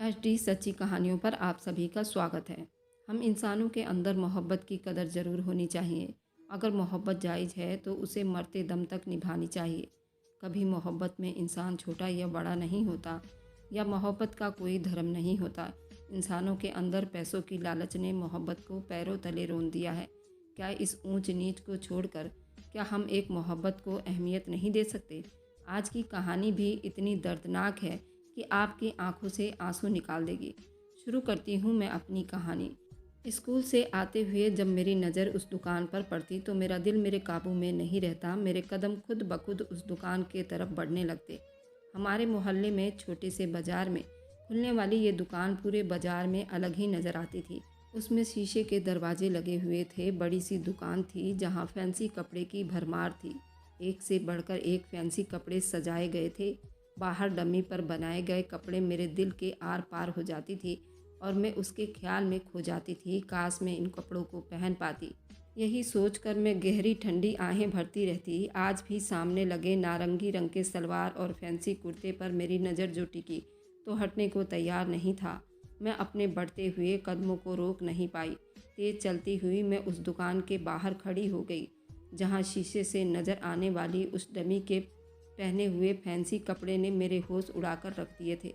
HD सच्ची कहानियों पर आप सभी का स्वागत है। हम इंसानों के अंदर मोहब्बत की कदर ज़रूर होनी चाहिए। अगर मोहब्बत जायज़ है तो उसे मरते दम तक निभानी चाहिए। कभी मोहब्बत में इंसान छोटा या बड़ा नहीं होता, या मोहब्बत का कोई धर्म नहीं होता। इंसानों के अंदर पैसों की लालच ने मोहब्बत को पैरों तले रोन दिया है। क्या इस ऊंच नीच को छोड़कर क्या हम एक मोहब्बत को अहमियत नहीं दे सकते? आज की कहानी भी इतनी दर्दनाक है कि आपकी आंखों से आंसू निकाल देगी। शुरू करती हूँ मैं अपनी कहानी। स्कूल से आते हुए जब मेरी नज़र उस दुकान पर पड़ती तो मेरा दिल मेरे काबू में नहीं रहता। मेरे कदम खुद ब खुद उस दुकान के तरफ बढ़ने लगते। हमारे मोहल्ले में छोटे से बाज़ार में खुलने वाली ये दुकान पूरे बाज़ार में अलग ही नज़र आती थी। उसमें शीशे के दरवाजे लगे हुए थे। बड़ी सी दुकान थी जहाँ फैंसी कपड़े की भरमार थी। एक से बढ़कर एक फैंसी कपड़े सजाए गए थे। बाहर डमी पर बनाए गए कपड़े मेरे दिल के आर पार हो जाती थी और मैं उसके ख्याल में खो जाती थी। काश मैं इन कपड़ों को पहन पाती। यही सोचकर मैं गहरी ठंडी आहें भरती रहती। आज भी सामने लगे नारंगी रंग के सलवार और फैंसी कुर्ते पर मेरी नज़र जो टिकी तो हटने को तैयार नहीं था। मैं अपने बढ़ते हुए कदमों को रोक नहीं पाई। तेज चलती हुई मैं उस दुकान के बाहर खड़ी हो गई जहाँ शीशे से नज़र आने वाली उस डमी के पहने हुए फैंसी कपड़े ने मेरे होश उड़ाकर रख दिए थे।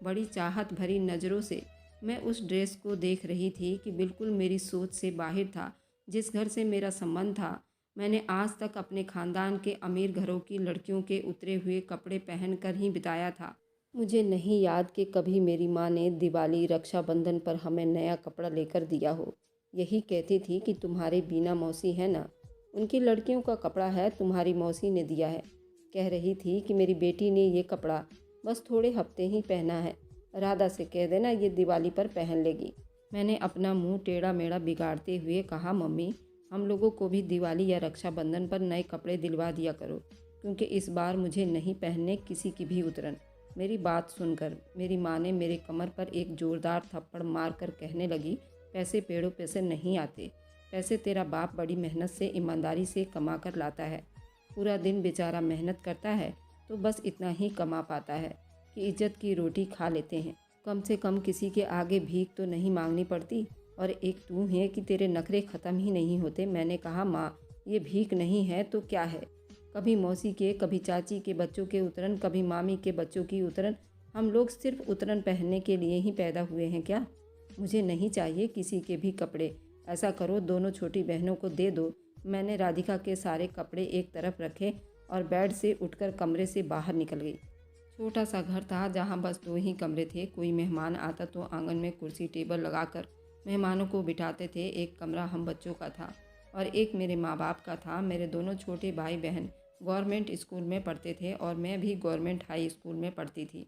बड़ी चाहत भरी नज़रों से मैं उस ड्रेस को देख रही थी कि बिल्कुल मेरी सोच से बाहर था। जिस घर से मेरा संबंध था, मैंने आज तक अपने ख़ानदान के अमीर घरों की लड़कियों के उतरे हुए कपड़े पहनकर ही बिताया था। मुझे नहीं याद कि कभी मेरी माँ ने दिवाली रक्षाबंधन पर हमें नया कपड़ा लेकर दिया हो। यही कहती थी कि तुम्हारी बीना मौसी है ना, उनकी लड़कियों का कपड़ा है, तुम्हारी मौसी ने दिया है। कह रही थी कि मेरी बेटी ने ये कपड़ा बस थोड़े हफ्ते ही पहना है, राधा से कह देना ये दिवाली पर पहन लेगी। मैंने अपना मुंह टेढ़ा मेढ़ा बिगाड़ते हुए कहा, मम्मी हम लोगों को भी दिवाली या रक्षाबंधन पर नए कपड़े दिलवा दिया करो, क्योंकि इस बार मुझे नहीं पहनने किसी की भी उतरन। मेरी बात सुनकर मेरी माँ ने मेरे कमर पर एक जोरदार थप्पड़ मारकर कहने लगी, पैसे पेड़ों पे से नहीं आते, पैसे तेरा बाप बड़ी मेहनत से ईमानदारी से कमा कर लाता है। पूरा दिन बेचारा मेहनत करता है तो बस इतना ही कमा पाता है कि इज्जत की रोटी खा लेते हैं। कम से कम किसी के आगे भीख तो नहीं मांगनी पड़ती। और एक तू है कि तेरे नखरे ख़त्म ही नहीं होते। मैंने कहा, माँ ये भीख नहीं है तो क्या है? कभी मौसी के, कभी चाची के बच्चों के उतरन, कभी मामी के बच्चों की उतरन। हम लोग सिर्फ उतरन पहनने के लिए ही पैदा हुए हैं क्या? मुझे नहीं चाहिए किसी के भी कपड़े। ऐसा करो दोनों छोटी बहनों को दे दो। मैंने राधिका के सारे कपड़े एक तरफ रखे और बेड से उठकर कमरे से बाहर निकल गई। छोटा सा घर था जहाँ बस दो ही कमरे थे। कोई मेहमान आता तो आंगन में कुर्सी टेबल लगाकर मेहमानों को बिठाते थे। एक कमरा हम बच्चों का था और एक मेरे माँ बाप का था। मेरे दोनों छोटे भाई बहन गवर्नमेंट स्कूल में पढ़ते थे और मैं भी गवर्नमेंट हाई स्कूल में पढ़ती थी।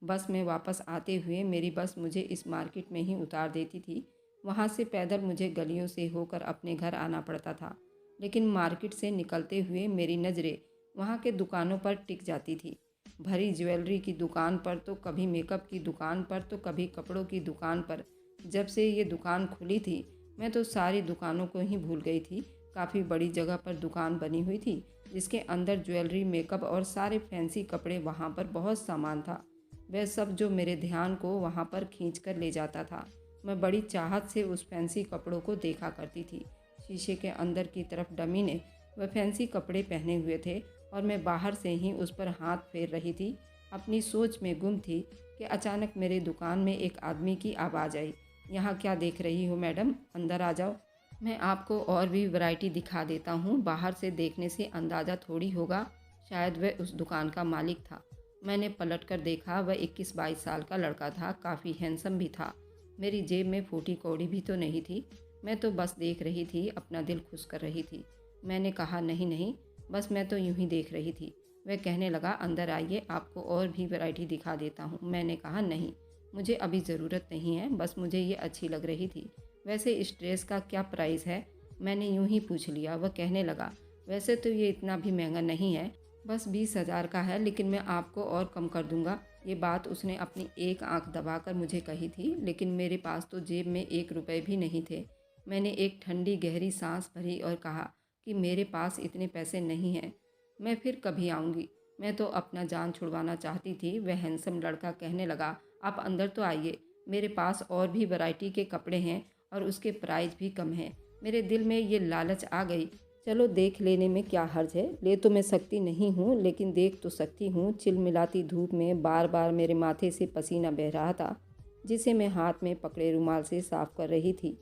बस में वापस आते हुए मेरी बस मुझे इस मार्केट में ही उतार देती थी। वहाँ से पैदल मुझे गलियों से होकर अपने घर आना पड़ता था। लेकिन मार्केट से निकलते हुए मेरी नज़रें वहाँ के दुकानों पर टिक जाती थी। भरी ज्वेलरी की दुकान पर तो कभी, मेकअप की दुकान पर तो कभी, कपड़ों की दुकान पर। जब से ये दुकान खुली थी मैं तो सारी दुकानों को ही भूल गई थी। काफ़ी बड़ी जगह पर दुकान बनी हुई थी जिसके अंदर ज्वेलरी, मेकअप और सारे फैंसी कपड़े। वहाँ पर बहुत सामान था, वह सब जो मेरे ध्यान को वहाँ पर खींच कर ले जाता था। मैं बड़ी चाहत से उस फैंसी कपड़ों को देखा करती थी। शीशे के अंदर की तरफ डमी ने वह फैंसी कपड़े पहने हुए थे और मैं बाहर से ही उस पर हाथ फेर रही थी। अपनी सोच में गुम थी कि अचानक मेरे दुकान में एक आदमी की आवाज़ आई, यहाँ क्या देख रही हो मैडम, अंदर आ जाओ। मैं आपको और भी वैरायटी दिखा देता हूँ। बाहर से देखने से अंदाज़ा थोड़ी होगा, शायद वह उस दुकान का मालिक था। मैंने पलट कर देखा, वह 21-22 साल का लड़का था। काफ़ी हैंडसम भी था। मेरी जेब में फूटी कौड़ी भी तो नहीं थी। मैं तो बस देख रही थी, अपना दिल खुश कर रही थी। मैंने कहा, नहीं नहीं, बस मैं तो यूं ही देख रही थी। वह कहने लगा, अंदर आइए, आपको और भी वैरायटी दिखा देता हूँ। मैंने कहा, नहीं मुझे अभी ज़रूरत नहीं है, बस मुझे ये अच्छी लग रही थी। वैसे इस ड्रेस का क्या प्राइस है? मैंने यूं ही पूछ लिया। वह कहने लगा, वैसे तो ये इतना भी महंगा नहीं है, बस 20,000 का है, लेकिन मैं आपको और कम कर दूंगा। ये बात उसने अपनी एक आंख दबाकर मुझे कही थी, लेकिन मेरे पास तो जेब में 1 रुपये भी नहीं थे। मैंने एक ठंडी गहरी सांस भरी और कहा कि मेरे पास इतने पैसे नहीं हैं, मैं फिर कभी आऊँगी। मैं तो अपना जान छुड़वाना चाहती थी। वह हैंडसम लड़का कहने लगा, आप अंदर तो आइए, मेरे पास और भी वैरायटी के कपड़े हैं और उसके प्राइस भी कम हैं। मेरे दिल में ये लालच आ गई, चलो देख लेने में क्या हर्ज है। ले तो मैं सकती नहीं हूँ, लेकिन देख तो सकती हूँ। चिलमिलाती धूप में बार बार मेरे माथे से पसीना बह रहा था, जिसे मैं हाथ में पकड़े रुमाल से साफ कर रही थी।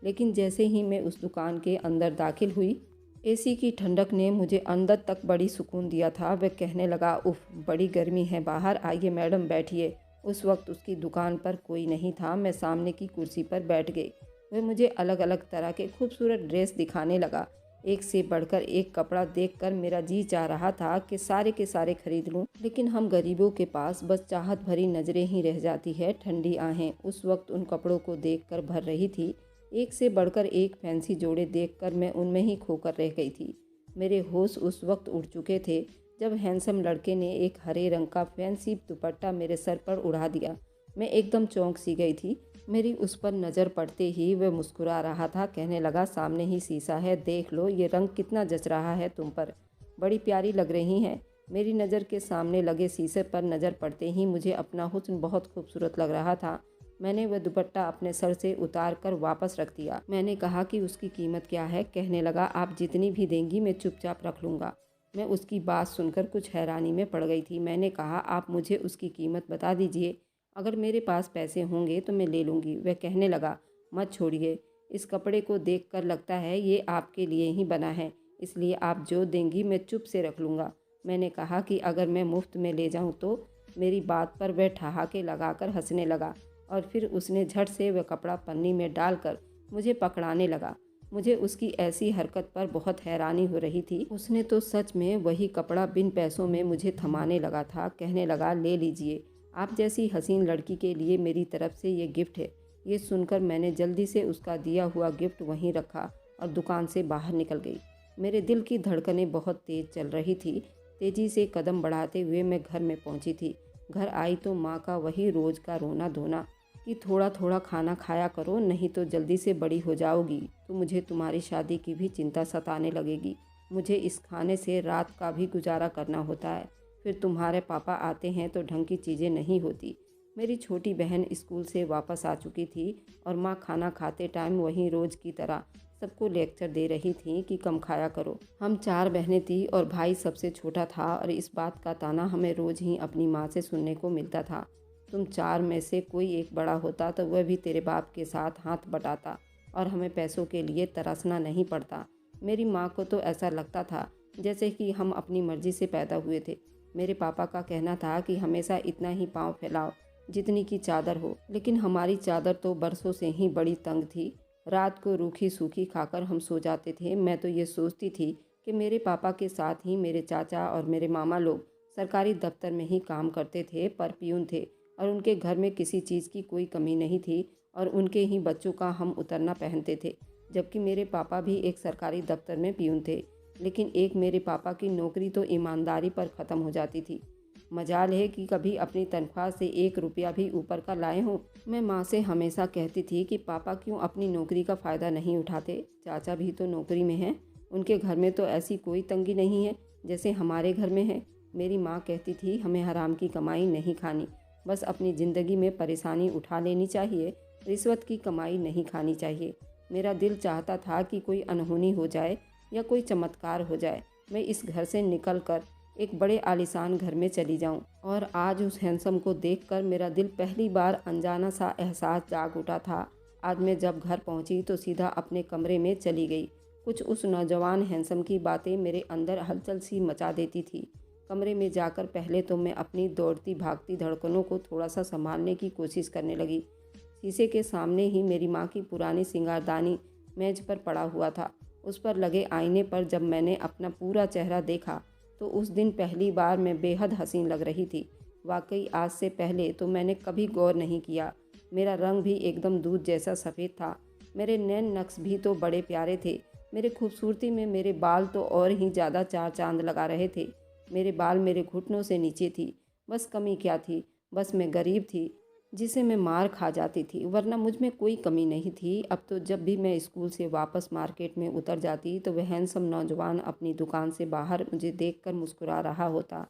लेकिन जैसे ही मैं उस दुकान के अंदर दाखिल हुई, एसी की ठंडक ने मुझे अंदर तक बड़ी सुकून दिया था। वह कहने लगा, उफ बड़ी गर्मी है बाहर, आइए मैडम बैठिए। उस वक्त उसकी दुकान पर कोई नहीं था। मैं सामने की कुर्सी पर बैठ गई। वह मुझे अलग अलग तरह के खूबसूरत ड्रेस दिखाने लगा। एक से बढ़कर एक कपड़ा देखकर मेरा जी चाह रहा था कि सारे के सारे खरीद लूं। लेकिन हम गरीबों के पास बस चाहत भरी नज़रें ही रह जाती है, ठंडी आहें उस वक्त उन कपड़ों को देखकर भर रही थी। एक से बढ़कर एक फैंसी जोड़े देखकर मैं उनमें ही खोकर रह गई थी। मेरे होश उस वक्त उड़ चुके थे जब हैंडसम लड़के ने एक हरे रंग का फैंसी दुपट्टा मेरे सर पर उड़ा दिया। मैं एकदम चौंक सी गई थी। मेरी उस पर नज़र पड़ते ही वह मुस्कुरा रहा था। कहने लगा, सामने ही शीशा है, देख लो ये रंग कितना जच रहा है तुम पर, बड़ी प्यारी लग रही हैं। मेरी नज़र के सामने लगे शीशे पर नज़र पड़ते ही मुझे अपना हुस्न बहुत खूबसूरत लग रहा था। मैंने वह दुपट्टा अपने सर से उतार कर वापस रख दिया। मैंने कहा कि उसकी कीमत क्या है। कहने लगा, आप जितनी भी देंगी मैं चुपचाप रख लूँगा। मैं उसकी बात सुनकर कुछ हैरानी में पड़ गई थी। मैंने कहा, आप मुझे उसकी कीमत बता दीजिए, अगर मेरे पास पैसे होंगे तो मैं ले लूँगी। वह कहने लगा, मत छोड़िए, इस कपड़े को देख कर लगता है ये आपके लिए ही बना है, इसलिए आप जो देंगी मैं चुप से रख लूँगा। मैंने कहा कि अगर मैं मुफ्त में ले जाऊँ तो। मेरी बात पर वह ठहाके लगाकर हंसने लगा और फिर उसने झट से वह कपड़ा पन्नी में डालकर मुझे पकड़ाने लगा। मुझे उसकी ऐसी हरकत पर बहुत हैरानी हो रही थी। उसने तो सच में वही कपड़ा बिन पैसों में मुझे थमाने लगा था। कहने लगा, ले लीजिए, आप जैसी हसीन लड़की के लिए मेरी तरफ से ये गिफ्ट है। ये सुनकर मैंने जल्दी से उसका दिया हुआ गिफ्ट वहीं रखा और दुकान से बाहर निकल गई। मेरे दिल की धड़कनें बहुत तेज चल रही थी। तेजी से कदम बढ़ाते हुए मैं घर में पहुंची थी। घर आई तो माँ का वही रोज़ का रोना धोना कि थोड़ा थोड़ा खाना खाया करो, नहीं तो जल्दी से बड़ी हो जाओगी तो मुझे तुम्हारी शादी की भी चिंता सताने लगेगी। मुझे इस खाने से रात का भी गुजारा करना होता है, फिर तुम्हारे पापा आते हैं तो ढंग की चीज़ें नहीं होती। मेरी छोटी बहन स्कूल से वापस आ चुकी थी और माँ खाना खाते टाइम वहीं रोज़ की तरह सबको लेक्चर दे रही थी कि कम खाया करो। हम 4 बहनें थी और भाई सबसे छोटा था और इस बात का ताना हमें रोज़ ही अपनी माँ से सुनने को मिलता था। तुम 4 में से कोई एक बड़ा होता तो वह भी तेरे बाप के साथ हाथ बटाता और हमें पैसों के लिए तरसना नहीं पड़ता। मेरी माँ को तो ऐसा लगता था जैसे कि हम अपनी मर्जी से पैदा हुए थे। मेरे पापा का कहना था कि हमेशा इतना ही पाँव फैलाओ जितनी की चादर हो, लेकिन हमारी चादर तो बरसों से ही बड़ी तंग थी। रात को रूखी सूखी खाकर हम सो जाते थे। मैं तो ये सोचती थी कि मेरे पापा के साथ ही मेरे चाचा और मेरे मामा लोग सरकारी दफ्तर में ही काम करते थे, पर पियून थे और उनके घर में किसी चीज़ की कोई कमी नहीं थी और उनके ही बच्चों का हम उतरना पहनते थे। जबकि मेरे पापा भी एक सरकारी दफ्तर में पियून थे, लेकिन एक मेरे पापा की नौकरी तो ईमानदारी पर ख़त्म हो जाती थी। मजाल है कि कभी अपनी तनख्वाह से 1 रुपया भी ऊपर का लाए हों। मैं माँ से हमेशा कहती थी कि पापा क्यों अपनी नौकरी का फ़ायदा नहीं उठाते, चाचा भी तो नौकरी में हैं, उनके घर में तो ऐसी कोई तंगी नहीं है जैसे हमारे घर में है। मेरी माँ कहती थी, हमें हराम की कमाई नहीं खानी, बस अपनी ज़िंदगी में परेशानी उठा लेनी चाहिए, रिश्वत की कमाई नहीं खानी चाहिए। मेरा दिल चाहता था कि कोई अनहोनी हो जाए या कोई चमत्कार हो जाए, मैं इस घर से निकल कर एक बड़े आलीशान घर में चली जाऊं। और आज उस हैंडसम को देखकर मेरा दिल पहली बार अनजाना सा एहसास जाग उठा था। आज मैं जब घर पहुंची तो सीधा अपने कमरे में चली गई। कुछ उस नौजवान हैंडसम की बातें मेरे अंदर हलचल सी मचा देती थी। कमरे में जाकर पहले तो मैं अपनी दौड़ती भागती धड़कनों को थोड़ा सा संभालने की कोशिश करने लगी। शीशे के सामने ही मेरी माँ की पुरानी सिंगारदानी मेज पर पड़ा हुआ था। उस पर लगे आईने पर जब मैंने अपना पूरा चेहरा देखा तो उस दिन पहली बार मैं बेहद हसीन लग रही थी। वाकई आज से पहले तो मैंने कभी गौर नहीं किया। मेरा रंग भी एकदम दूध जैसा सफ़ेद था। मेरे नैन नक्श भी तो बड़े प्यारे थे। मेरे खूबसूरती में मेरे बाल तो और ही ज़्यादा चार चांद लगा रहे थे। मेरे बाल मेरे घुटनों से नीचे थी। बस कमी क्या थी, बस मैं गरीब थी जिसे मैं मार खा जाती थी, वरना मुझ में कोई कमी नहीं थी। अब तो जब भी मैं स्कूल से वापस मार्केट में उतर जाती तो वह हैंडसम नौजवान अपनी दुकान से बाहर मुझे देखकर मुस्कुरा रहा होता।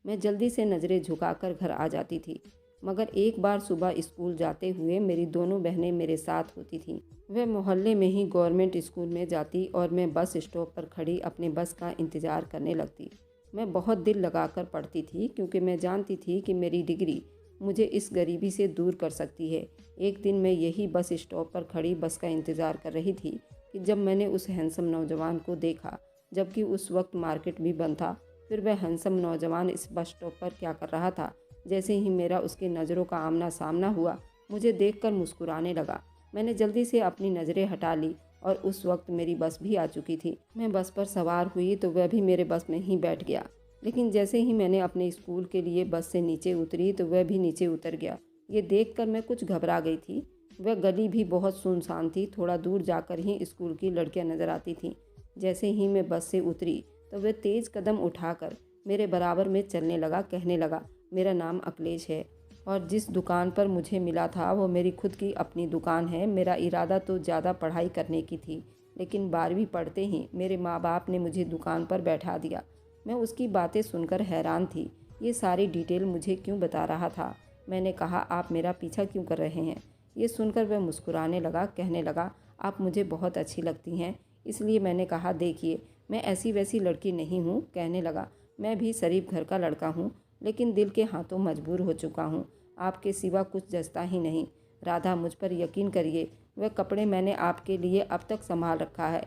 मैं जल्दी से नज़रें झुकाकर घर आ जाती थी। मगर एक बार सुबह स्कूल जाते हुए मेरी दोनों बहनें मेरे साथ होती थीं। वह मोहल्ले में ही गवर्नमेंट स्कूल में जाती और मैं बस स्टॉप पर खड़ी अपने बस का इंतज़ार करने लगती। मैं बहुत दिल लगाकर पढ़ती थी क्योंकि मैं जानती थी कि मेरी डिग्री मुझे इस गरीबी से दूर कर सकती है। एक दिन मैं यही बस स्टॉप पर खड़ी बस का इंतज़ार कर रही थी कि जब मैंने उस हैंडसम नौजवान को देखा, जबकि उस वक्त मार्केट भी बंद था। फिर वह हैंडसम नौजवान इस बस स्टॉप पर क्या कर रहा था। जैसे ही मेरा उसकी नज़रों का आमना सामना हुआ, मुझे देखकर मुस्कुराने लगा। मैंने जल्दी से अपनी नज़रें हटा ली और उस वक्त मेरी बस भी आ चुकी थी। मैं बस पर सवार हुई तो वह भी मेरे बस में ही बैठ गया। लेकिन जैसे ही मैंने अपने स्कूल के लिए बस से नीचे उतरी तो वह भी नीचे उतर गया। ये देखकर मैं कुछ घबरा गई थी। वह गली भी बहुत सुनसान थी। थोड़ा दूर जाकर ही स्कूल की लड़कियां नज़र आती थीं। जैसे ही मैं बस से उतरी तो वह तेज़ कदम उठाकर मेरे बराबर में चलने लगा। कहने लगा, मेरा नाम अखिलेश है और जिस दुकान पर मुझे मिला था वो मेरी खुद की अपनी दुकान है। मेरा इरादा तो ज़्यादा पढ़ाई करने की थी, लेकिन 12वीं पढ़ते ही मेरे माँ बाप ने मुझे दुकान पर बैठा दिया। मैं उसकी बातें सुनकर हैरान थी। ये सारी डिटेल मुझे क्यों बता रहा था। मैंने कहा, आप मेरा पीछा क्यों कर रहे हैं। ये सुनकर वह मुस्कुराने लगा। कहने लगा, आप मुझे बहुत अच्छी लगती हैं। इसलिए मैंने कहा, देखिए मैं ऐसी वैसी लड़की नहीं हूँ। कहने लगा, मैं भी शरीफ घर का लड़का हूँ, लेकिन दिल के हाथों मजबूर हो चुका हूँ। आपके सिवा कुछ जचता ही नहीं। राधा, मुझ पर यकीन करिए, वह कपड़े मैंने आपके लिए अब तक संभाल रखा है।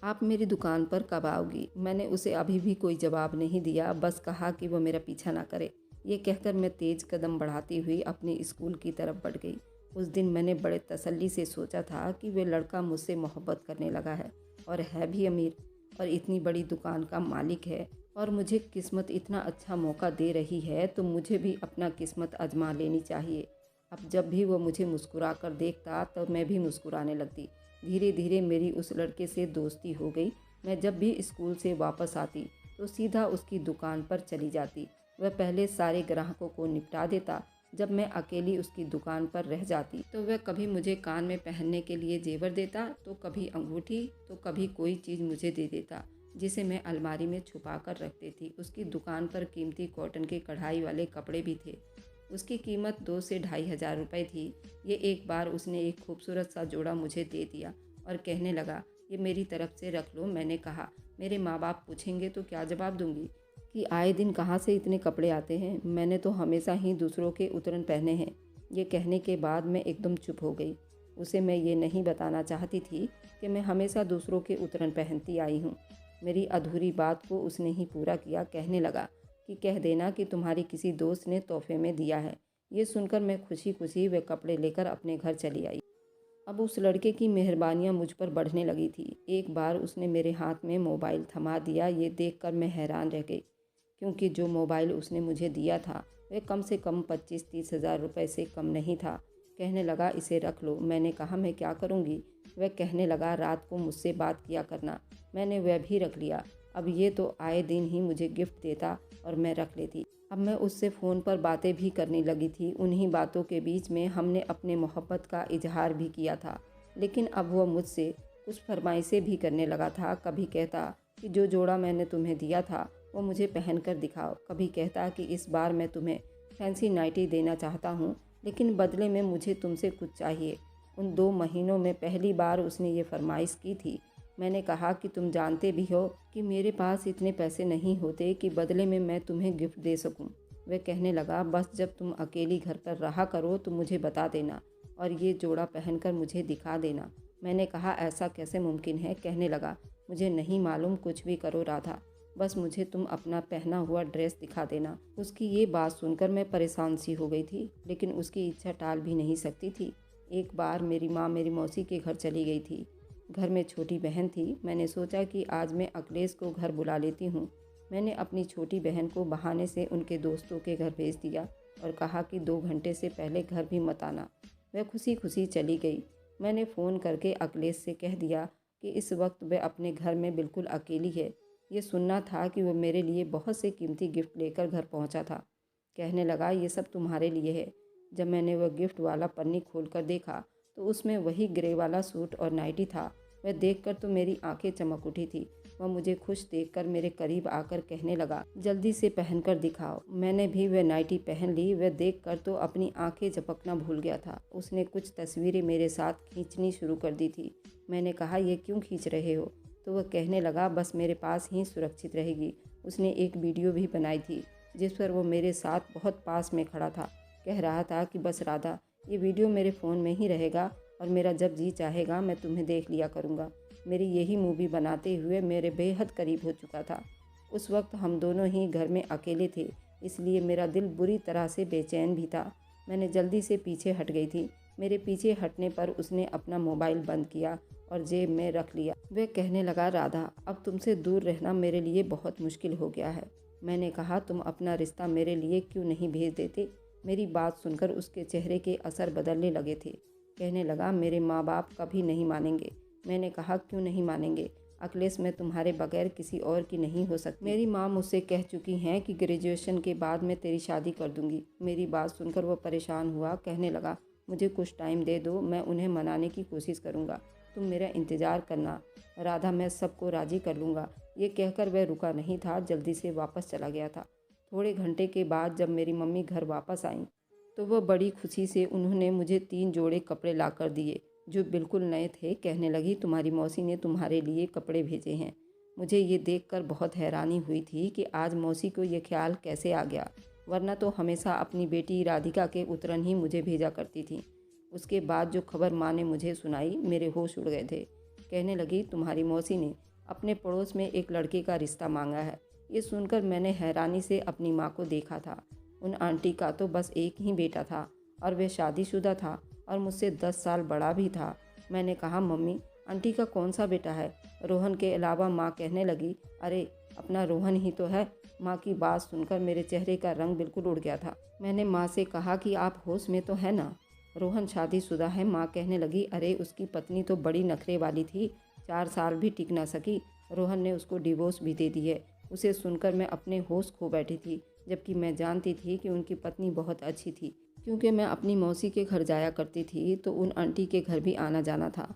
आप मेरी दुकान पर कब आओगी। मैंने उसे अभी भी कोई जवाब नहीं दिया, बस कहा कि वो मेरा पीछा ना करे। ये कहकर मैं तेज कदम बढ़ाती हुई अपने स्कूल की तरफ बढ़ गई। उस दिन मैंने बड़े तसल्ली से सोचा था कि वह लड़का मुझसे मोहब्बत करने लगा है और है भी अमीर और इतनी बड़ी दुकान का मालिक है और मुझे किस्मत इतना अच्छा मौका दे रही है तो मुझे भी अपना किस्मत आजमा लेनी चाहिए। अब जब भी वो मुझे मुस्कुरा कर देखता तो मैं भी मुस्कुराने लगती। धीरे धीरे मेरी उस लड़के से दोस्ती हो गई। मैं जब भी स्कूल से वापस आती तो सीधा उसकी दुकान पर चली जाती। वह पहले सारे ग्राहकों को निपटा देता। जब मैं अकेली उसकी दुकान पर रह जाती तो वह कभी मुझे कान में पहनने के लिए जेवर देता, तो कभी अंगूठी, तो कभी कोई चीज़ मुझे दे देता जिसे मैं अलमारी में छुपा कर रखती थी। उसकी दुकान पर कीमती कॉटन के कढ़ाई वाले कपड़े भी थे। उसकी कीमत 2 से ढाई हज़ार रुपये थी। ये एक बार उसने एक खूबसूरत सा जोड़ा मुझे दे दिया और कहने लगा, ये मेरी तरफ से रख लो। मैंने कहा, मेरे माँ बाप पूछेंगे तो क्या जवाब दूंगी कि आए दिन कहाँ से इतने कपड़े आते हैं। मैंने तो हमेशा ही दूसरों के उतरन पहने हैं। ये कहने के बाद मैं एकदम चुप हो गई। उसे मैं ये नहीं बताना चाहती थी कि मैं हमेशा दूसरों के उतरन पहनती आई हूँ। मेरी अधूरी बात को उसने ही पूरा किया। कहने लगा कि कह देना कि तुम्हारी किसी दोस्त ने तोहफे में दिया है। ये सुनकर मैं खुशी खुशी वे कपड़े लेकर अपने घर चली आई। अब उस लड़के की मेहरबानियाँ मुझ पर बढ़ने लगी थी। एक बार उसने मेरे हाथ में मोबाइल थमा दिया। ये देखकर मैं हैरान रह गई, क्योंकि जो मोबाइल उसने मुझे दिया था वह कम से कम 25-30 हज़ार रुपये से कम नहीं था। कहने लगा, इसे रख लो। मैंने कहा, मैं क्या करूँगी। वह कहने लगा, रात को मुझसे बात किया करना। मैंने वह भी रख लिया। अब ये तो आए दिन ही मुझे गिफ्ट देता और मैं रख लेती। अब मैं उससे फ़ोन पर बातें भी करने लगी थी। उन्हीं बातों के बीच में हमने अपने मोहब्बत का इजहार भी किया था। लेकिन अब वह मुझसे कुछ फरमाइशें भी करने लगा था। कभी कहता कि जो जोड़ा मैंने तुम्हें दिया था वो मुझे पहन कर दिखाओ। कभी कहता कि इस बार मैं तुम्हें फैंसी नाइटी देना चाहता हूँ, लेकिन बदले में मुझे तुमसे कुछ चाहिए। उन 2 महीनों में पहली बार उसने ये फरमाइश की थी। मैंने कहा कि तुम जानते भी हो कि मेरे पास इतने पैसे नहीं होते कि बदले में मैं तुम्हें गिफ्ट दे सकूं। वह कहने लगा, बस जब तुम अकेली घर पर रहा करो तो मुझे बता देना और ये जोड़ा पहनकर मुझे दिखा देना। मैंने कहा, ऐसा कैसे मुमकिन है। कहने लगा, मुझे नहीं मालूम, कुछ भी करो राधा, बस मुझे तुम अपना पहना हुआ ड्रेस दिखा देना। उसकी ये बात सुनकर मैं परेशान सी हो गई थी, लेकिन उसकी इच्छा टाल भी नहीं सकती थी। एक बार मेरी माँ मेरी मौसी के घर चली गई थी। घर में छोटी बहन थी। मैंने सोचा कि आज मैं अखिलेश को घर बुला लेती हूँ। मैंने अपनी छोटी बहन को बहाने से उनके दोस्तों के घर भेज दिया और कहा कि 2 घंटे से पहले घर भी मत आना। वह खुशी खुशी चली गई। मैंने फ़ोन करके अखिलेश से कह दिया कि इस वक्त वह अपने घर में बिल्कुल अकेली है। ये सुनना था कि वह मेरे लिए बहुत से कीमती गिफ्ट लेकर घर पहुंचा था। कहने लगा, ये सब तुम्हारे लिए है। जब मैंने वह गिफ्ट वाला पन्नी खोलकर देखा तो उसमें वही ग्रे वाला सूट और नाइटी था। वह देखकर तो मेरी आंखें चमक उठी थी। वह मुझे खुश देखकर मेरे करीब आकर कहने लगा, जल्दी से पहनकर दिखाओ। मैंने भी वह नाइटी पहन ली। वह देखकर तो अपनी आंखें झपकना भूल गया था। उसने कुछ तस्वीरें मेरे साथ खींचनी शुरू कर दी थी। मैंने कहा, ये क्यों खींच रहे हो? तो वह कहने लगा, बस मेरे पास ही सुरक्षित रहेगी। उसने एक वीडियो भी बनाई थी जिस पर वो मेरे साथ बहुत पास में खड़ा था। कह रहा था कि बस राधा, ये वीडियो मेरे फ़ोन में ही रहेगा और मेरा जब जी चाहेगा मैं तुम्हें देख लिया करूँगा। मेरी यही मूवी बनाते हुए मेरे बेहद करीब हो चुका था। उस वक्त हम दोनों ही घर में अकेले थे, इसलिए मेरा दिल बुरी तरह से बेचैन भी था। मैंने जल्दी से पीछे हट गई थी। मेरे पीछे हटने पर उसने अपना मोबाइल बंद किया और जेब में रख लिया। वह कहने लगा, राधा, अब तुमसे दूर रहना मेरे लिए बहुत मुश्किल हो गया है। मैंने कहा, तुम अपना रिश्ता मेरे लिए क्यों नहीं भेज देते? मेरी बात सुनकर उसके चेहरे के असर बदलने लगे थे। कहने लगा, मेरे माँ बाप कभी नहीं मानेंगे। मैंने कहा, क्यों नहीं मानेंगे? अखिलेश, मैं तुम्हारे बगैर किसी और की नहीं हो सकती। मेरी माँ मुझसे कह चुकी हैं कि ग्रेजुएशन के बाद मैं तेरी शादी कर दूंगी। मेरी बात सुनकर वह परेशान हुआ। कहने लगा, मुझे कुछ टाइम दे दो, मैं उन्हें मनाने की कोशिश करूँगा। तुम मेरा इंतज़ार करना राधा, मैं सबको राज़ी कर लूँगा। ये कहकर वह रुका नहीं था, जल्दी से वापस चला गया था। थोड़े घंटे के बाद जब मेरी मम्मी घर वापस आईं तो वह बड़ी खुशी से उन्होंने मुझे 3 जोड़े कपड़े ला कर दिए जो बिल्कुल नए थे। कहने लगी, तुम्हारी मौसी ने तुम्हारे लिए कपड़े भेजे हैं। मुझे ये देखकर बहुत हैरानी हुई थी कि आज मौसी को ये ख्याल कैसे आ गया, वरना तो हमेशा अपनी बेटी राधिका के उतरन ही मुझे भेजा करती थी। उसके बाद जो खबर माँ ने मुझे सुनाई, मेरे होश उड़ गए थे। कहने लगी, तुम्हारी मौसी ने अपने पड़ोस में एक लड़के का रिश्ता मांगा है। ये सुनकर मैंने हैरानी से अपनी माँ को देखा था। उन आंटी का तो बस एक ही बेटा था और वह शादीशुदा था और मुझसे 10 साल बड़ा भी था। मैंने कहा, मम्मी, आंटी का कौन सा बेटा है? रोहन के अलावा? माँ कहने लगी, अरे अपना रोहन ही तो है। माँ की बात सुनकर मेरे चेहरे का रंग बिल्कुल उड़ गया था। मैंने माँ से कहा कि आप होश में तो है ना? रोहन शादीशुदा है। माँ कहने लगी, अरे उसकी पत्नी तो बड़ी नखरे वाली थी, 4 साल भी टिक ना सकी। रोहन ने उसको डिवोर्स भी दे दी है। उसे सुनकर मैं अपने होश खो बैठी थी, जबकि मैं जानती थी कि उनकी पत्नी बहुत अच्छी थी। क्योंकि मैं अपनी मौसी के घर जाया करती थी तो उन आंटी के घर भी आना जाना था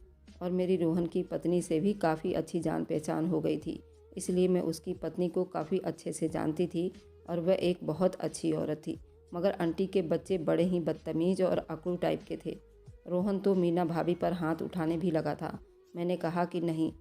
और मेरी रोहन की पत्नी से भी काफ़ी अच्छी जान पहचान हो गई थी, इसलिए मैं उसकी पत्नी को काफ़ी अच्छे से जानती थी और वह एक बहुत अच्छी औरत थी। मगर आंटी के बच्चे बड़े ही बदतमीज़ और अकड़ू टाइप के थे। रोहन तो मीना भाभी पर हाथ उठाने भी लगा था। मैंने कहा कि नहीं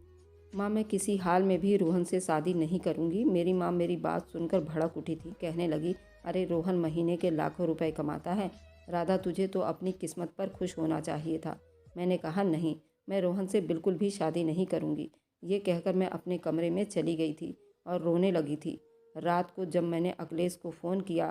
माँ, मैं किसी हाल में भी रोहन से शादी नहीं करूँगी। मेरी माँ मेरी बात सुनकर भड़क उठी थी। कहने लगी, अरे रोहन महीने के लाखों रुपए कमाता है। राधा, तुझे तो अपनी किस्मत पर खुश होना चाहिए था। मैंने कहा, नहीं, मैं रोहन से बिल्कुल भी शादी नहीं करूँगी। ये कहकर मैं अपने कमरे में चली गई थी और रोने लगी थी। रात को जब मैंने अखिलेश को फ़ोन किया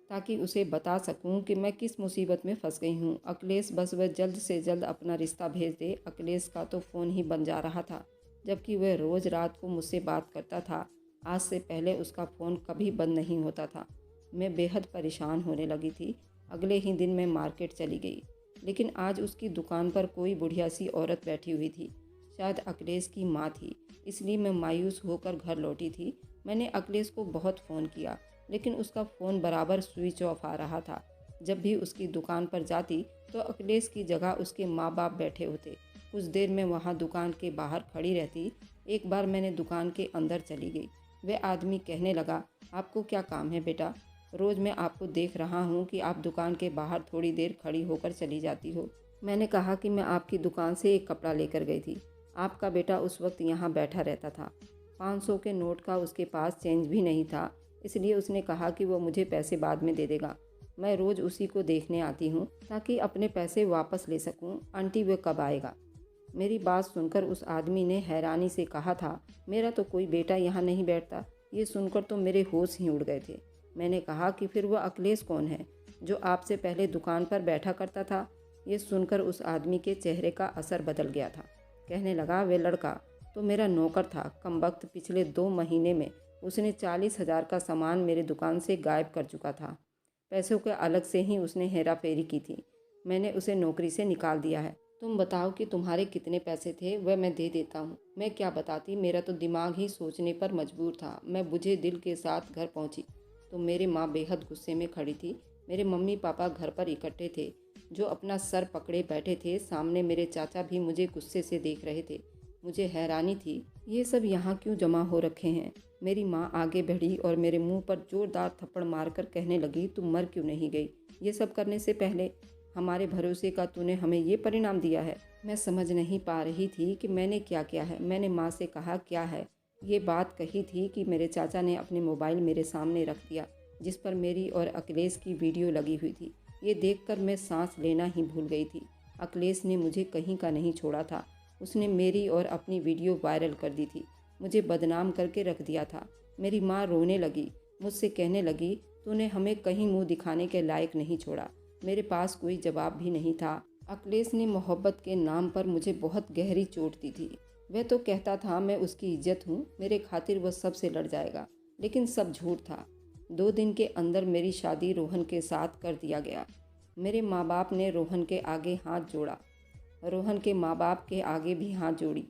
ताकि उसे बता सकूं कि मैं किस मुसीबत में फंस गई हूं, अखिलेश बस वह जल्द से जल्द अपना रिश्ता भेज दे। अखिलेश का तो फ़ोन ही बन जा रहा था, जबकि वह रोज़ रात को मुझसे बात करता था। आज से पहले उसका फ़ोन कभी बंद नहीं होता था। मैं बेहद परेशान होने लगी थी। अगले ही दिन मैं मार्केट चली गई, लेकिन आज उसकी दुकान पर कोई बुढ़िया सी औरत बैठी हुई थी। शायद अखिलेश की माँ थी, इसलिए मैं मायूस होकर घर लौटी थी। मैंने अखिलेश को बहुत फ़ोन किया, लेकिन उसका फ़ोन बराबर स्विच ऑफ आ रहा था। जब भी उसकी दुकान पर जाती तो अखिलेश की जगह उसके माँ बाप बैठे होते। कुछ देर में वहाँ दुकान के बाहर खड़ी रहती। एक बार मैंने दुकान के अंदर चली गई। वह आदमी कहने लगा, आपको क्या काम है बेटा? रोज़ मैं आपको देख रहा हूँ कि आप दुकान के बाहर थोड़ी देर खड़ी होकर चली जाती हो। मैंने कहा कि मैं आपकी दुकान से एक कपड़ा लेकर गई थी। आपका बेटा उस वक्त यहाँ बैठा रहता था। 500 के नोट का उसके पास चेंज भी नहीं था, इसलिए उसने कहा कि वो मुझे पैसे बाद में दे देगा। मैं रोज़ उसी को देखने आती हूँ ताकि अपने पैसे वापस ले सकूँ। आंटी, वह कब आएगा? मेरी बात सुनकर उस आदमी ने हैरानी से कहा था, मेरा तो कोई बेटा यहाँ नहीं बैठता। ये सुनकर तो मेरे होश ही उड़ गए थे। मैंने कहा कि फिर वह अखिलेश कौन है जो आपसे पहले दुकान पर बैठा करता था? ये सुनकर उस आदमी के चेहरे का असर बदल गया था। कहने लगा, वे लड़का तो मेरा नौकर था। कमबख्त पिछले 2 महीने में उसने 40,000 का सामान मेरे दुकान से गायब कर चुका था। पैसों के अलग से ही उसने हेरा फेरी की थी। मैंने उसे नौकरी से निकाल दिया है। तुम बताओ कि तुम्हारे कितने पैसे थे, वह मैं दे देता हूँ। मैं क्या बताती, मेरा तो दिमाग ही सोचने पर मजबूर था। मैं बुझे दिल के साथ घर पहुँची तो मेरी माँ बेहद गुस्से में खड़ी थी। मेरे मम्मी पापा घर पर इकट्ठे थे, जो अपना सर पकड़े बैठे थे। सामने मेरे चाचा भी मुझे गुस्से से देख रहे थे। मुझे हैरानी थी, ये सब यहाँ क्यों जमा हो रखे हैं। मेरी माँ आगे बढ़ी और मेरे मुंह पर जोरदार थप्पड़ मारकर कहने लगी, तुम मर क्यों नहीं गई? ये सब करने से पहले हमारे भरोसे का तूने हमें ये परिणाम दिया है। मैं समझ नहीं पा रही थी कि मैंने क्या किया है। मैंने माँ से कहा, क्या है? ये बात कही थी कि मेरे चाचा ने अपने मोबाइल मेरे सामने रख दिया, जिस पर मेरी और अखिलेश की वीडियो लगी हुई थी। ये देखकर मैं सांस लेना ही भूल गई थी। अखिलेश ने मुझे कहीं का नहीं छोड़ा था। उसने मेरी और अपनी वीडियो वायरल कर दी थी, मुझे बदनाम करके रख दिया था। मेरी माँ रोने लगी, मुझसे कहने लगी, तूने हमें कहीं मुंह दिखाने के लायक नहीं छोड़ा। मेरे पास कोई जवाब भी नहीं था। अखिलेश ने मोहब्बत के नाम पर मुझे बहुत गहरी चोट दी थी। वह तो कहता था मैं उसकी इज्जत हूँ, मेरे खातिर वह सबसे लड़ जाएगा, लेकिन सब झूठ था। 2 दिन के अंदर मेरी शादी रोहन के साथ कर दिया गया। मेरे माँ बाप ने रोहन के आगे हाथ जोड़ा, रोहन के माँ बाप के आगे भी हाथ जोड़ी।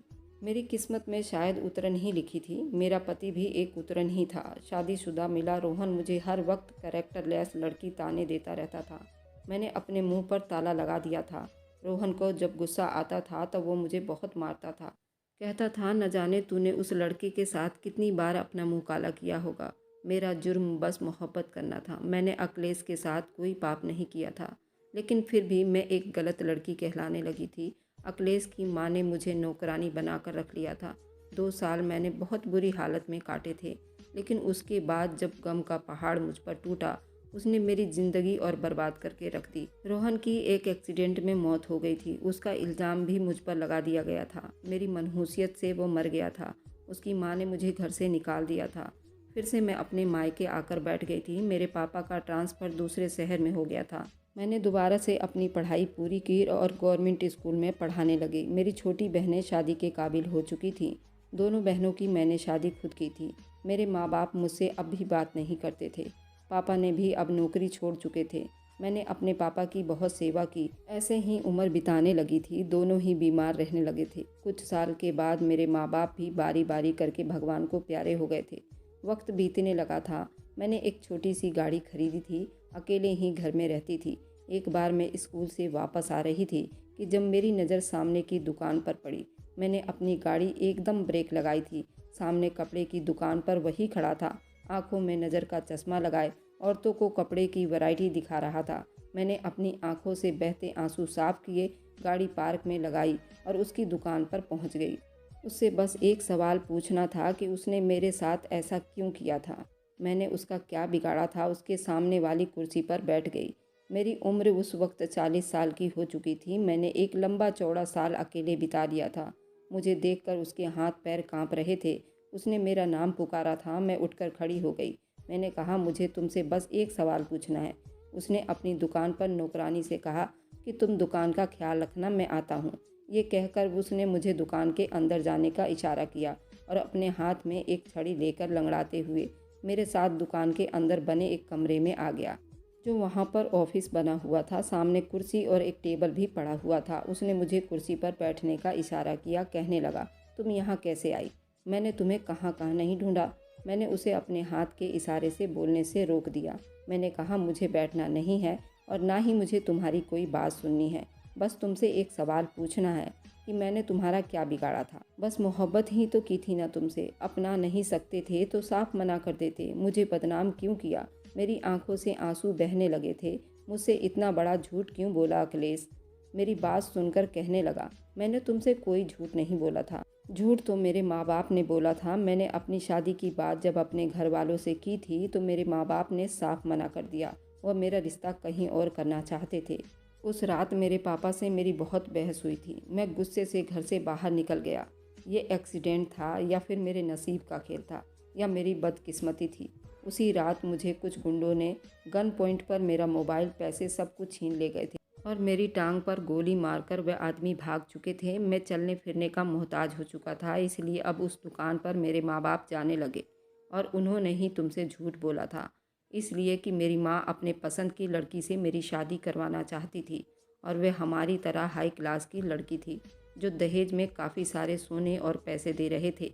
मेरी किस्मत में शायद उतरन ही लिखी थी। मेरा पति भी एक उतरन ही था, शादीशुदा मिला। रोहन मुझे हर वक्त कैरेक्टरलेस लड़की ताने देता रहता था। मैंने अपने मुंह पर ताला लगा दिया था। रोहन को जब गुस्सा आता था तो वो मुझे बहुत मारता था। कहता था, न जाने तूने उस लड़के के साथ कितनी बार अपना मुंह काला किया होगा। मेरा जुर्म बस मोहब्बत करना था। मैंने अखिलेश के साथ कोई पाप नहीं किया था, लेकिन फिर भी मैं एक गलत लड़की कहलाने लगी थी। अखिलेश की माँ ने मुझे नौकरानी बनाकर रख लिया था। 2 साल मैंने बहुत बुरी हालत में काटे थे, लेकिन उसके बाद जब गम का पहाड़ मुझ पर टूटा, उसने मेरी ज़िंदगी और बर्बाद करके रख दी। रोहन की एक एक्सीडेंट में मौत हो गई थी। उसका इल्ज़ाम भी मुझ पर लगा दिया गया था। मेरी मनहूसियत से वो मर गया था। उसकी माँ ने मुझे घर से निकाल दिया था। फिर से मैं अपने मायके आकर बैठ गई थी। मेरे पापा का ट्रांसफ़र दूसरे शहर में हो गया था। मैंने दोबारा से अपनी पढ़ाई पूरी की और गवर्नमेंट स्कूल में पढ़ाने लगी। मेरी छोटी बहनें शादी के काबिल हो चुकी थीं। दोनों बहनों की मैंने शादी खुद की थी। मेरे माँ बाप मुझसे अब भी बात नहीं करते थे। पापा ने भी अब नौकरी छोड़ चुके थे। मैंने अपने पापा की बहुत सेवा की। ऐसे ही उम्र बिताने लगी थी। दोनों ही बीमार रहने लगे थे। कुछ साल के बाद मेरे माँ बाप भी बारी बारी करके भगवान को प्यारे हो गए थे। वक्त बीतने लगा था। मैंने एक छोटी सी गाड़ी खरीदी थी। अकेले ही घर में रहती थी। एक बार मैं स्कूल से वापस आ रही थी कि जब मेरी नज़र सामने की दुकान पर पड़ी। मैंने अपनी गाड़ी एकदम ब्रेक लगाई थी। सामने कपड़े की दुकान पर वही खड़ा था, आंखों में नज़र का चश्मा लगाए, औरतों को कपड़े की वैरायटी दिखा रहा था। मैंने अपनी आंखों से बहते आंसू साफ किए, गाड़ी पार्क में लगाई और उसकी दुकान पर पहुंच गई। उससे बस एक सवाल पूछना था कि उसने मेरे साथ ऐसा क्यों किया था। मैंने उसका क्या बिगाड़ा था। उसके सामने वाली कुर्सी पर बैठ गई। मेरी उम्र उस वक्त 40 साल की हो चुकी थी। मैंने एक लंबा चौड़ा साल अकेले बिता दिया था। मुझे देखकर उसके हाथ पैर कांप रहे थे। उसने मेरा नाम पुकारा था। मैं उठकर खड़ी हो गई। मैंने कहा, मुझे तुमसे बस एक सवाल पूछना है। उसने अपनी दुकान पर नौकरानी से कहा कि तुम दुकान का ख्याल रखना, मैं आता हूँ। ये कहकर उसने मुझे दुकान के अंदर जाने का इशारा किया और अपने हाथ में एक छड़ी लेकर लंगड़ाते हुए मेरे साथ दुकान के अंदर बने एक कमरे में आ गया, जो वहाँ पर ऑफिस बना हुआ था। सामने कुर्सी और एक टेबल भी पड़ा हुआ था। उसने मुझे कुर्सी पर बैठने का इशारा किया। कहने लगा, तुम यहाँ कैसे आई? मैंने तुम्हें कहाँ कहाँ नहीं ढूंढा। मैंने उसे अपने हाथ के इशारे से बोलने से रोक दिया। मैंने कहा, मुझे बैठना नहीं है और ना ही मुझे तुम्हारी कोई बात सुननी है। बस तुमसे एक सवाल पूछना है कि मैंने तुम्हारा क्या बिगाड़ा था। बस मोहब्बत ही तो की थी ना तुमसे। अपना नहीं सकते थे तो साफ मना कर देते। मुझे बदनाम क्यों किया? मेरी आंखों से आंसू बहने लगे थे। मुझसे इतना बड़ा झूठ क्यों बोला अखिलेश? मेरी बात सुनकर कहने लगा, मैंने तुमसे कोई झूठ नहीं बोला था। झूठ तो मेरे माँ बाप ने बोला था। मैंने अपनी शादी की बात जब अपने घर वालों से की थी तो मेरे माँ बाप ने साफ मना कर दिया। वह मेरा रिश्ता कहीं और करना चाहते थे। उस रात मेरे पापा से मेरी बहुत बहस हुई थी। मैं गुस्से से घर से बाहर निकल गया। ये एक्सीडेंट था या फिर मेरे नसीब का खेल था या मेरी बदकिस्मती थी। उसी रात मुझे कुछ गुंडों ने गन पॉइंट पर मेरा मोबाइल, पैसे सब कुछ छीन ले गए थे और मेरी टांग पर गोली मारकर वह आदमी भाग चुके थे। मैं चलने फिरने का मोहताज हो चुका था। इसलिए अब उस दुकान पर मेरे माँ बाप जाने लगे और उन्होंने ही तुमसे झूठ बोला था, इसलिए कि मेरी माँ अपने पसंद की लड़की से मेरी शादी करवाना चाहती थी और वह हमारी तरह हाई क्लास की लड़की थी जो दहेज में काफ़ी सारे सोने और पैसे दे रहे थे।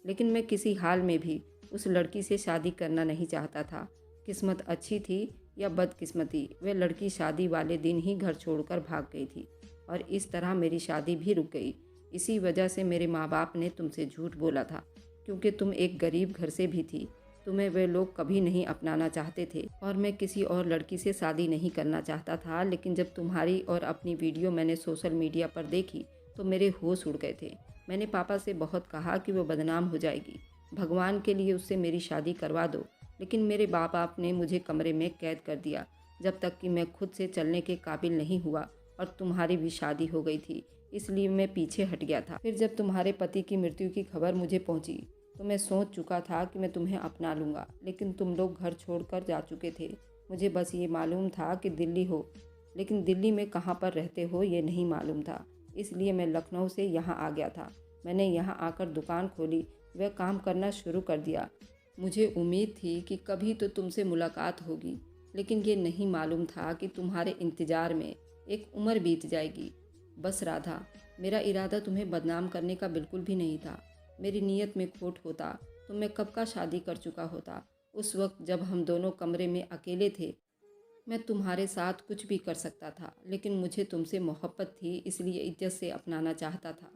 लेकिन मैं किसी हाल में भी उस लड़की से शादी करना नहीं चाहता था। किस्मत अच्छी थी या बदकिस्मती, वह लड़की शादी वाले दिन ही घर छोड़कर भाग गई थी और इस तरह मेरी शादी भी रुक गई। इसी वजह से मेरे माँ बाप ने तुमसे झूठ बोला था, क्योंकि तुम एक गरीब घर से भी थी। तुम्हें वे लोग कभी नहीं अपनाना चाहते थे और मैं किसी और लड़की से शादी नहीं करना चाहता था। लेकिन जब तुम्हारी और अपनी वीडियो मैंने सोशल मीडिया पर देखी तो मेरे होश उड़ गए थे। मैंने पापा से बहुत कहा कि वो बदनाम हो जाएगी, भगवान के लिए उससे मेरी शादी करवा दो। लेकिन मेरे माँ बाप ने मुझे कमरे में कैद कर दिया जब तक कि मैं खुद से चलने के काबिल नहीं हुआ, और तुम्हारी भी शादी हो गई थी, इसलिए मैं पीछे हट गया था। फिर जब तुम्हारे पति की मृत्यु की खबर मुझे पहुंची तो मैं सोच चुका था कि मैं तुम्हें अपना लूँगा, लेकिन तुम लोग घर छोड़कर जा चुके थे। मुझे बस ये मालूम था कि दिल्ली हो, लेकिन दिल्ली में कहाँ पर रहते हो ये नहीं मालूम था। इसलिए मैं लखनऊ से यहाँ आ गया था। मैंने यहाँ आकर दुकान खोली व काम करना शुरू कर दिया। मुझे उम्मीद थी कि कभी तो तुमसे मुलाकात होगी, लेकिन ये नहीं मालूम था कि तुम्हारे इंतज़ार में एक उम्र बीत जाएगी। बस राधा, मेरा इरादा तुम्हें बदनाम करने का बिल्कुल भी नहीं था। मेरी नीयत में खोट होता तो मैं कब का शादी कर चुका होता। उस वक्त जब हम दोनों कमरे में अकेले थे मैं तुम्हारे साथ कुछ भी कर सकता था, लेकिन मुझे तुमसे मोहब्बत थी, इसलिए इज्जत से अपनाना चाहता था।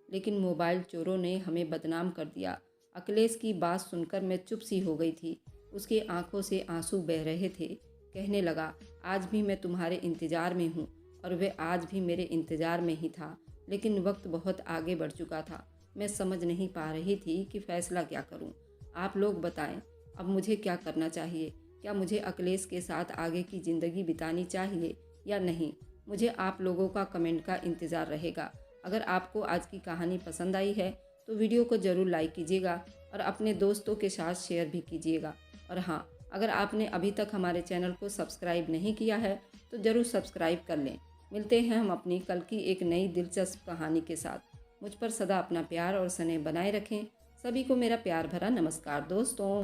लेकिन मोबाइल चोरों ने हमें बदनाम कर दिया। अखिलेश की बात सुनकर मैं चुप सी हो गई थी। उसकी आंखों से आंसू बह रहे थे। कहने लगा, आज भी मैं तुम्हारे इंतज़ार में हूँ, और वह आज भी मेरे इंतज़ार में ही था। लेकिन वक्त बहुत आगे बढ़ चुका था। मैं समझ नहीं पा रही थी कि फ़ैसला क्या करूँ। आप लोग बताएं, अब मुझे क्या करना चाहिए? क्या मुझे अखिलेश के साथ आगे की ज़िंदगी बितानी चाहिए या नहीं? मुझे आप लोगों का कमेंट का इंतज़ार रहेगा। अगर आपको आज की कहानी पसंद आई है तो वीडियो को ज़रूर लाइक कीजिएगा और अपने दोस्तों के साथ शेयर भी कीजिएगा। और हाँ, अगर आपने अभी तक हमारे चैनल को सब्सक्राइब नहीं किया है तो ज़रूर सब्सक्राइब कर लें। मिलते हैं हम अपनी कल की एक नई दिलचस्प कहानी के साथ। मुझ पर सदा अपना प्यार और स्नेह बनाए रखें। सभी को मेरा प्यार भरा नमस्कार दोस्तों।